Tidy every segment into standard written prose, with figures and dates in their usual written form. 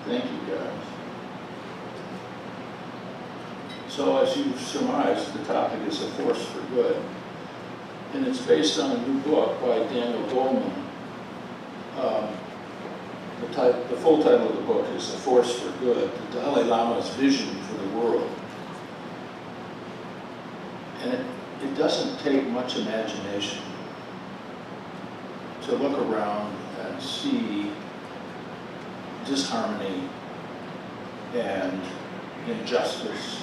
Thank you, guys. So as you've surmised, the topic is a force for good. And it's based on a new book by Daniel Goleman. The full title of the book is A Force for Good, the Dalai Lama's Vision for the World. And it doesn't take much imagination to look around and see disharmony and injustice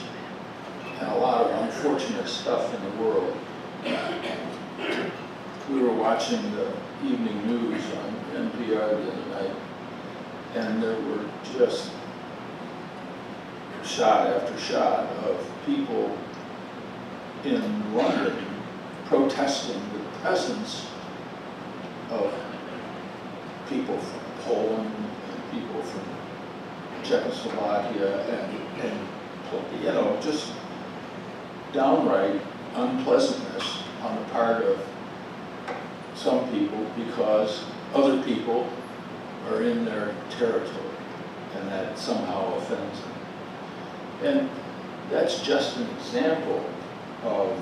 and a lot of unfortunate stuff in the world. We were watching the evening news on NPR the other night, and there were just shot after shot of people in London protesting the presence of people from Poland and people from Czechoslovakia and just downright unpleasantness on the part of some people because other people are in their territory and that somehow offends them. And that's just an example of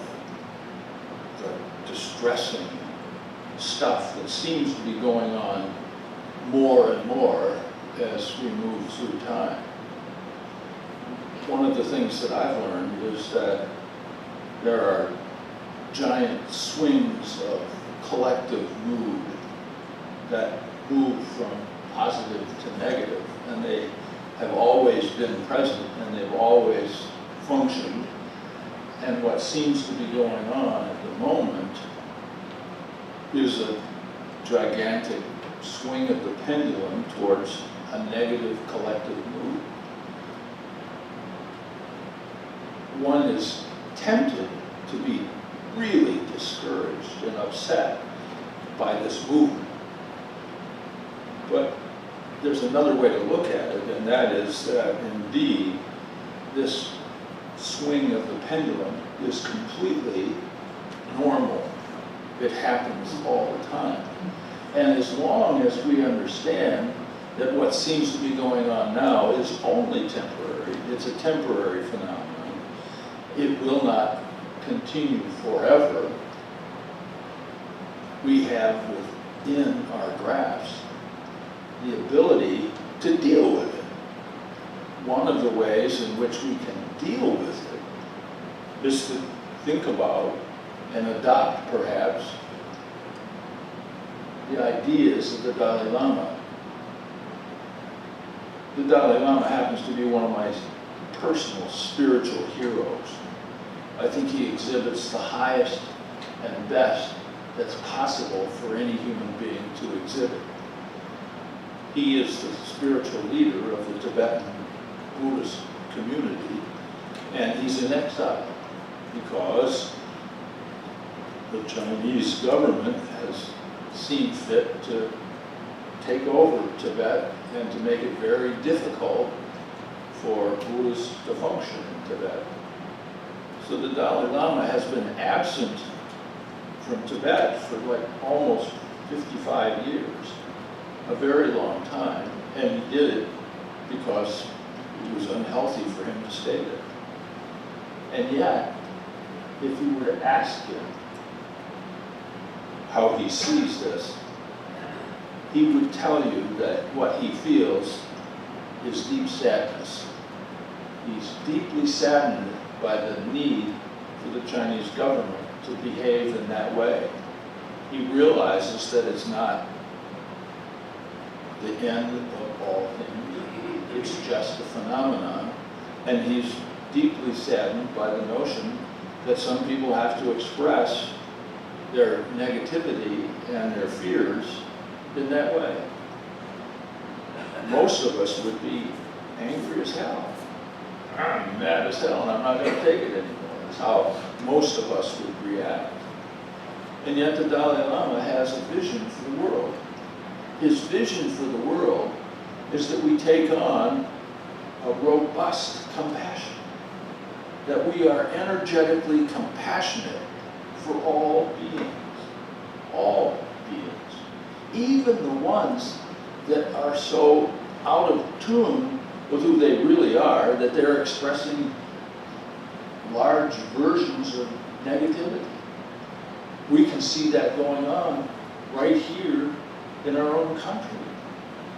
the distressing stuff that seems to be going on more and more as we move through time. One of the things that I've learned is that there are giant swings of collective mood that move from positive to negative, and they have always been present and they've always functioned. And what seems to be going on at the moment is a gigantic swing of the pendulum towards a negative collective mood. One is tempted to be really discouraged and upset by this movement. But there's another way to look at it, and that is that indeed this swing of the pendulum is completely normal. It happens all the time. And as long as we understand that what seems to be going on now is only temporary, it's a temporary phenomenon, it will not continue forever, we have within our grasp the ability to deal with it. One of the ways in which we can deal with it is to think about and adopt, perhaps, the ideas of the Dalai Lama. The Dalai Lama happens to be one of my personal spiritual heroes. I think he exhibits the highest and best that's possible for any human being to exhibit. He is the spiritual leader of the Tibetan Buddhist community, and he's in exile because the Chinese government has seen fit to take over Tibet and to make it very difficult for Buddhists to function in Tibet. So the Dalai Lama has been absent from Tibet for like almost 55 years, a very long time, and he did it because it was unhealthy for him to stay there. And yet, if you were to ask him how he sees this, he would tell you that what he feels is deep sadness. He's deeply saddened by the need for the Chinese government to behave in that way. He realizes that it's not the end of all things. It's just a phenomenon, and he's deeply saddened by the notion that some people have to express their negativity and their fears in that way. Most of us would be angry as hell. I'm mad as hell and I'm not going to take it anymore. That's how most of us would react. And yet the Dalai Lama has a vision for the world. His vision for the world is that we take on a robust compassion, that we are energetically compassionate for all beings, even the ones that are so out of tune with who they really are, that they're expressing large versions of negativity. We can see that going on right here in our own country,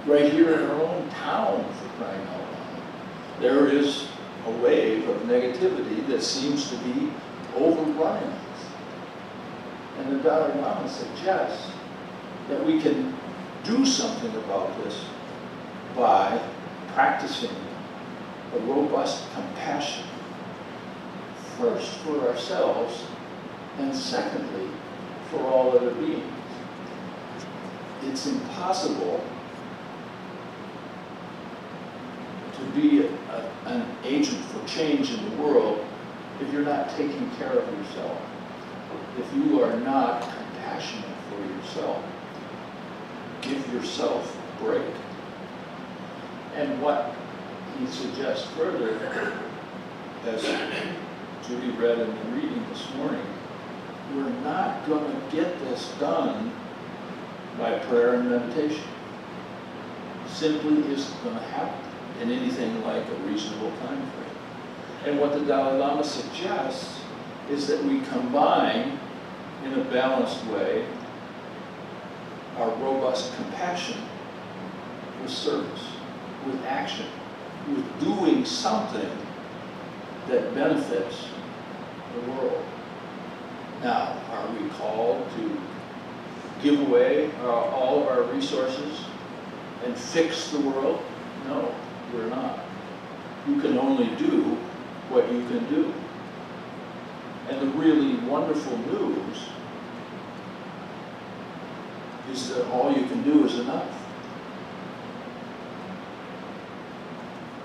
right here in our own town, for crying out loud. There is a wave of negativity that seems to be overrunning us. And the Dalai Lama suggests that we can do something about this by practicing a robust compassion, first for ourselves, and secondly, for all other beings. It's impossible to be an agent for change in the world if you're not taking care of yourself, if you are not compassionate for yourself. Give yourself a break. And what he suggests further, as Judy read in the reading this morning, we're not going to get this done by prayer and meditation. Simply isn't going to happen in anything like a reasonable time frame. And what the Dalai Lama suggests is that we combine, in a balanced way, our robust compassion with service, with action, with doing something that benefits the world. Now, are we called to give away all of our resources and fix the world? No, we're not. You can only do what you can do. And the really wonderful news is that all you can do is enough.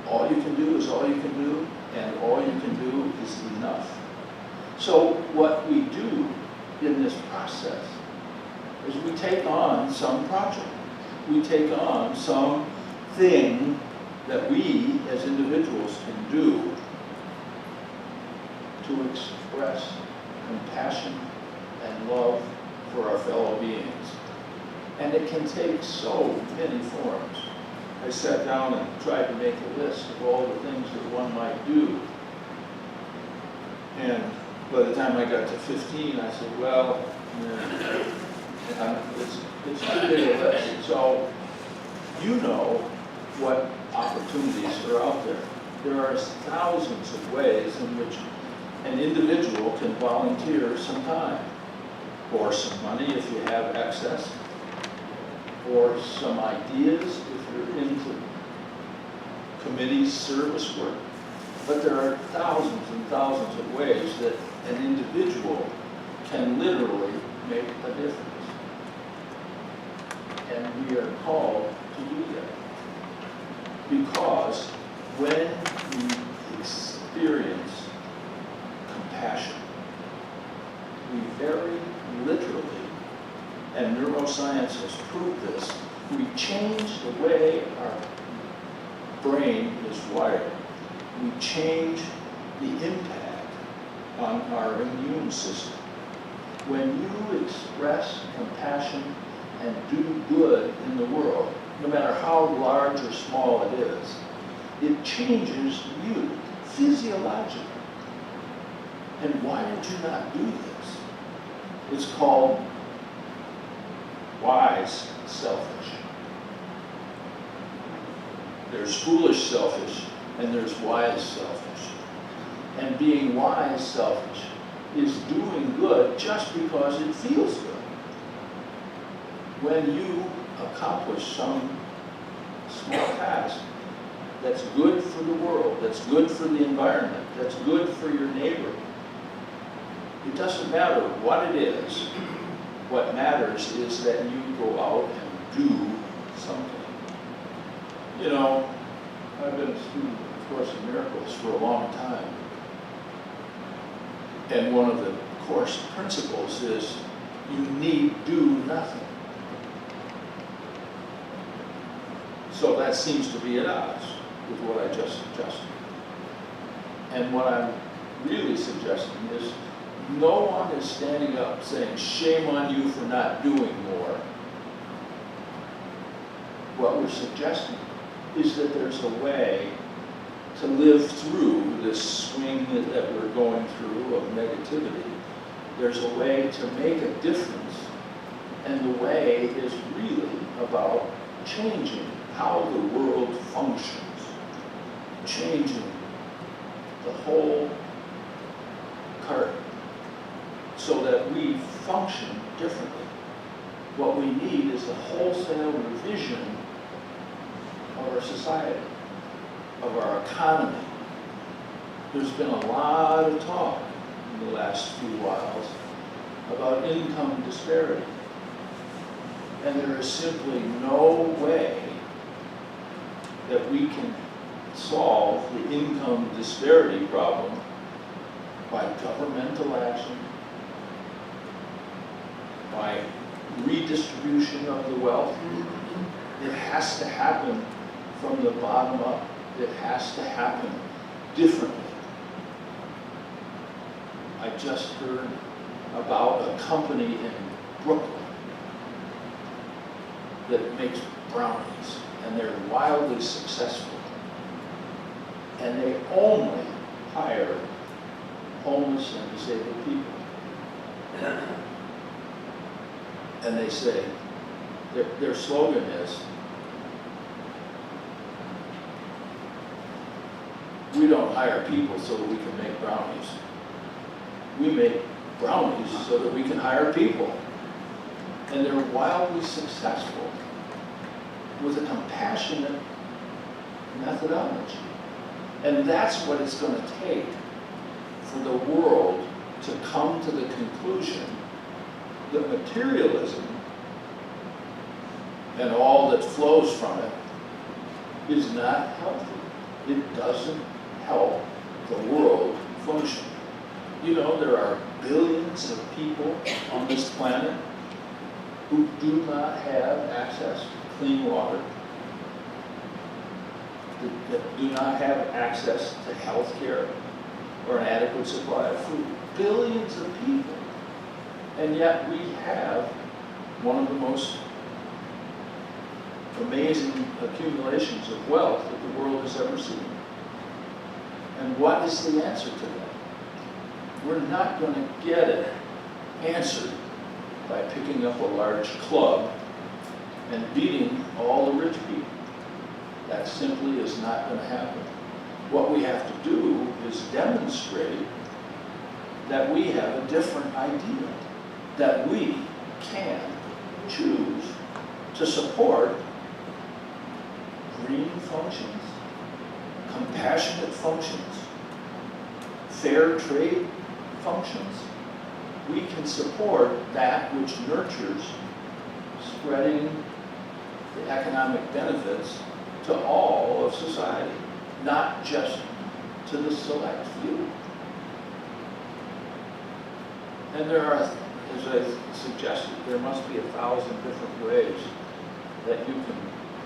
All you can do is all you can do, and all you can do is enough. So what we do in this process is we take on some project. We take on some thing that we as individuals can do to express compassion and love for our fellow beings. And it can take so many forms. I sat down and tried to make a list of all the things that one might do. And by the time I got to 15, I said, well, it's too big a list. So you know what opportunities are out there. There are thousands of ways in which an individual can volunteer some time, or some money if you have excess, or some ideas if you're into committee service work. But there are thousands and thousands of ways that an individual can literally make a difference. And we are called to do that. Because when we experience compassion, we very literally, and neuroscience has proved this, we change the way our brain is wired. We change the impact on our immune system. When you express compassion and do good in the world, no matter how large or small it is, it changes you physiologically. And why would you not do this? It's called wise selfish. There's foolish selfish, and there's wise selfish. And being wise selfish is doing good just because it feels good. When you accomplish some small task that's good for the world, that's good for the environment, that's good for your neighbor, it doesn't matter what it is. What matters is that you go out and do something. You know, I've been a student of Course in Miracles for a long time. And one of the course principles is you need do nothing. So that seems to be at odds with what I just suggested. And what I'm really suggesting is no one is standing up saying, shame on you for not doing more. What we're suggesting is that there's a way to live through this swing that we're going through of negativity. There's a way to make a difference, and the way is really about changing how the world functions, changing the whole cart so that we function differently. What we need is a wholesale revision of our society, of our economy. There's been a lot of talk in the last few whiles about income disparity. And there is simply no way that we can solve the income disparity problem by governmental action, by redistribution of the wealth. It has to happen from the bottom up. It has to happen differently. I just heard about a company in Brooklyn that makes brownies, and they're wildly successful. And they only hire homeless and disabled people. And they say, their slogan is, we don't hire people so that we can make brownies. We make brownies so that we can hire people. And they're wildly successful with a compassionate methodology. And that's what it's going to take for the world to come to the conclusion that materialism and all that flows from it is not healthy. It doesn't help the world function. You know, there are billions of people on this planet who do not have access to clean water, that do not have access to health care or an adequate supply of food. Billions of people. And yet we have one of the most amazing accumulations of wealth that the world has ever seen. And what is the answer to that? We're not going to get it answered by picking up a large club and beating all the rich people. That simply is not going to happen. What we have to do is demonstrate that we have a different idea, that we can choose to support green functions, compassionate functions, fair trade functions. We can support that which nurtures spreading the economic benefits to all of society, not just to the select few. And there are, as I suggested, there must be 1,000 different ways that you can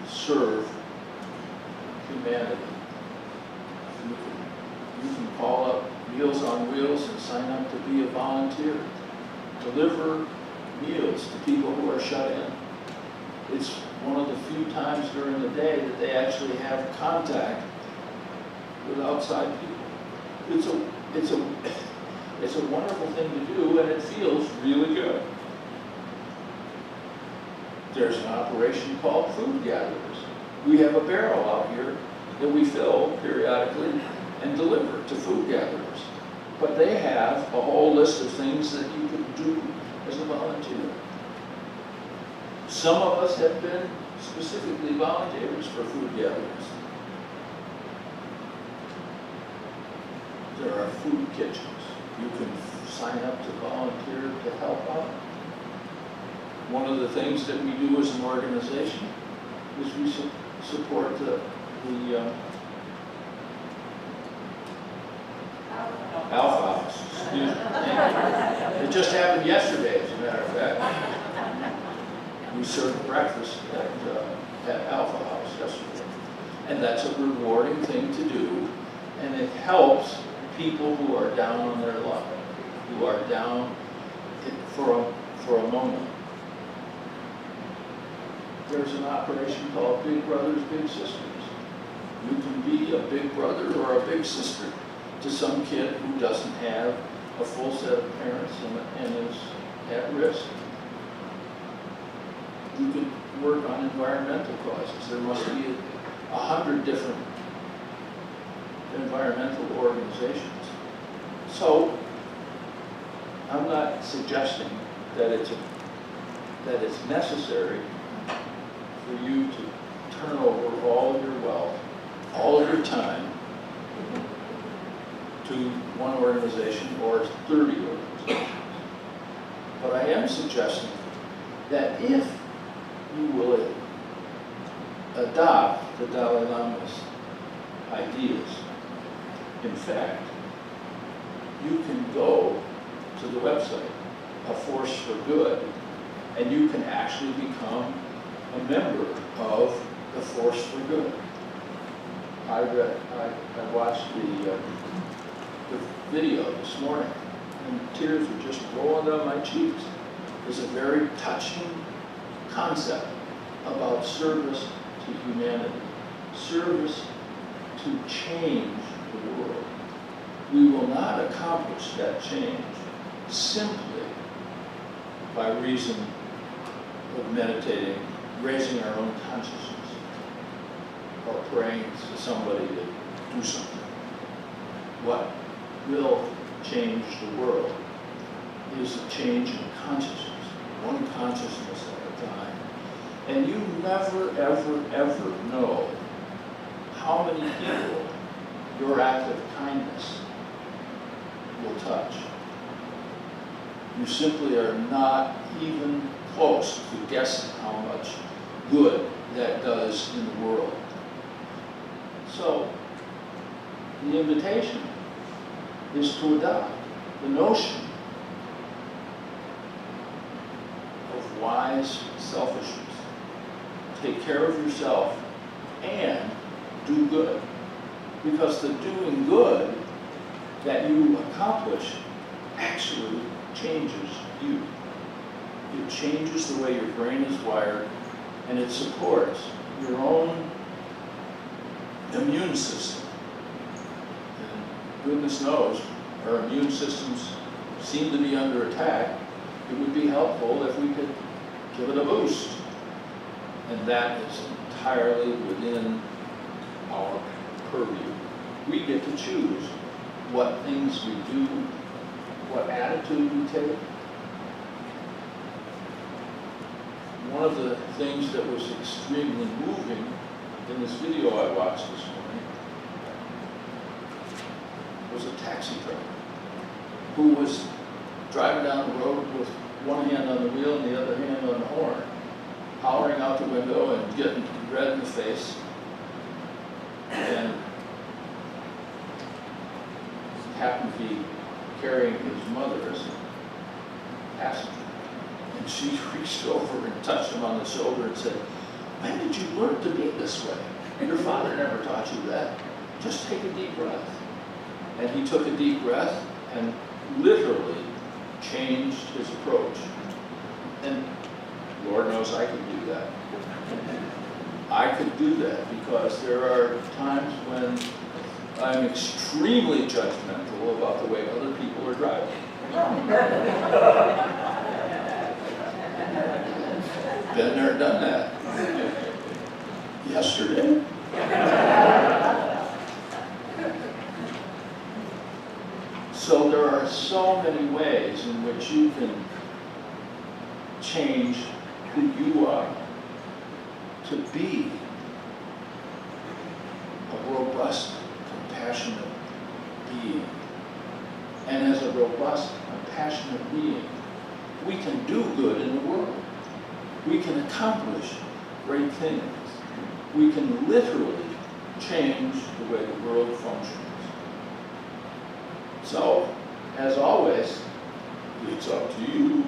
serve humanity. You can call up Meals on Wheels and sign up to be a volunteer. Deliver meals to people who are shut in. It's one of the few times during the day that they actually have contact with outside people. It's a wonderful thing to do, and it feels really good. There's an operation called Food Gatherers. We have a barrel out here that we fill periodically and deliver to food gatherers. But they have a whole list of things that you could do as a volunteer. Some of us have been specifically volunteers for food gatherers. There are food kitchens. You can sign up to volunteer to help out. One of the things that we do as an organization is we support the Alpha House. Excuse me. It just happened yesterday, as a matter of fact. We served breakfast at Alpha House yesterday. And that's a rewarding thing to do. And it helps people who are down on their luck, who are down for a moment. There's an operation called Big Brothers, Big Sisters. You can be a big brother or a big sister to some kid who doesn't have a full set of parents and is at risk. You can work on environmental causes. There must be 100 different environmental organizations. So I'm not suggesting that it's necessary for you to turn over all of your wealth, all of your time to one organization or 30 organizations. But I am suggesting that if you will adopt the Dalai Lama's ideas, in fact, you can go to the website, A Force for Good, and you can actually become a member of the Force for Good. I watched the video this morning, and tears were just rolling down my cheeks. It's a very touching concept about service to humanity, service to change the world. We will not accomplish that change simply by reason of meditating, raising our own consciousness, or praying to somebody to do something. What will change the world is a change in consciousness, one consciousness at a time. And you never, ever, ever know how many people your act of kindness will touch. You simply are not even close to guessing how much good that does in the world. So, the invitation is to adopt the notion of wise selfishness. Take care of yourself and do good. Because the doing good that you accomplish actually changes you. It changes the way your brain is wired, and it supports your own immune system. And goodness knows, our immune systems seem to be under attack. It would be helpful if we could give it a boost. And that is entirely within our purview. We get to choose what things we do, what attitude we take. One of the things that was extremely moving in this video I watched this morning was a taxi driver who was driving down the road with one hand on the wheel and the other hand on the horn, hollering out the window and getting red in the face. And happened to be carrying his mother as a passenger. And she reached over and touched him on the shoulder and said, "When did you learn to be this way? Your father never taught you that. Just take a deep breath." And he took a deep breath and literally changed his approach. And Lord knows I could do that. I could do that because there are times when I'm extremely judgmental about the way other people are driving. Been there, done that. Yesterday. So there are so many ways in which you can change who you are to be a robust, compassionate being. And as a robust, compassionate being, we can do good in the world. We can accomplish great things. We can literally change the way the world functions. So, as always, it's up to you.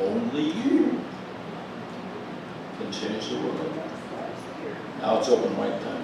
Only you can change the world. Now it's open mic time.